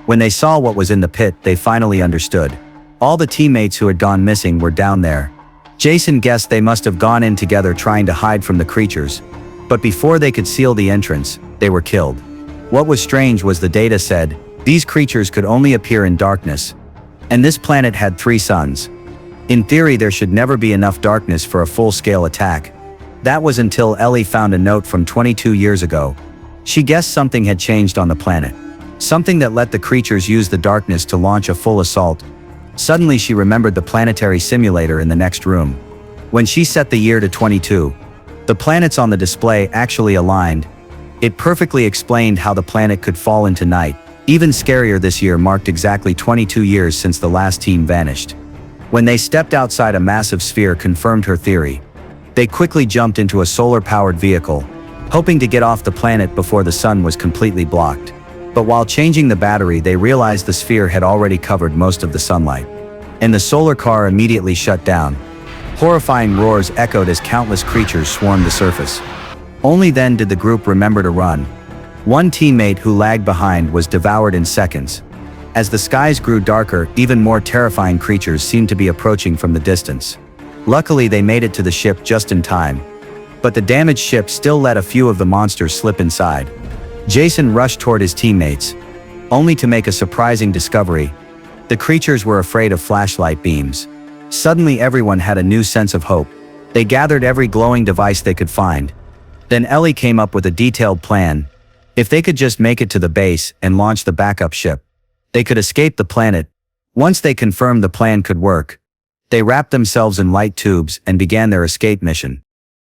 When they saw what was in the pit, they finally understood. All the teammates who had gone missing were down there. Jason guessed they must have gone in together trying to hide from the creatures. But before they could seal the entrance, they were killed. What was strange was the data said, these creatures could only appear in darkness. And this planet had 3 suns. In theory, there should never be enough darkness for a full-scale attack. That was until Ellie found a note from 22 years ago. She guessed something had changed on the planet. Something that let the creatures use the darkness to launch a full assault. Suddenly she remembered the planetary simulator in the next room. When she set the year to 22, the planets on the display actually aligned. It perfectly explained how the planet could fall into night. Even scarier, this year marked exactly 22 years since the last team vanished. When they stepped outside, a massive sphere confirmed her theory. They quickly jumped into a solar-powered vehicle, hoping to get off the planet before the sun was completely blocked. But while changing the battery, they realized the sphere had already covered most of the sunlight. And the solar car immediately shut down. Horrifying roars echoed as countless creatures swarmed the surface. Only then did the group remember to run. One teammate who lagged behind was devoured in seconds. As the skies grew darker, even more terrifying creatures seemed to be approaching from the distance. Luckily, they made it to the ship just in time. But the damaged ship still let a few of the monsters slip inside. Jason rushed toward his teammates, only to make a surprising discovery. The creatures were afraid of flashlight beams. Suddenly everyone had a new sense of hope. They gathered every glowing device they could find. Then Ellie came up with a detailed plan. If they could just make it to the base and launch the backup ship, they could escape the planet. Once they confirmed the plan could work, they wrapped themselves in light tubes and began their escape mission.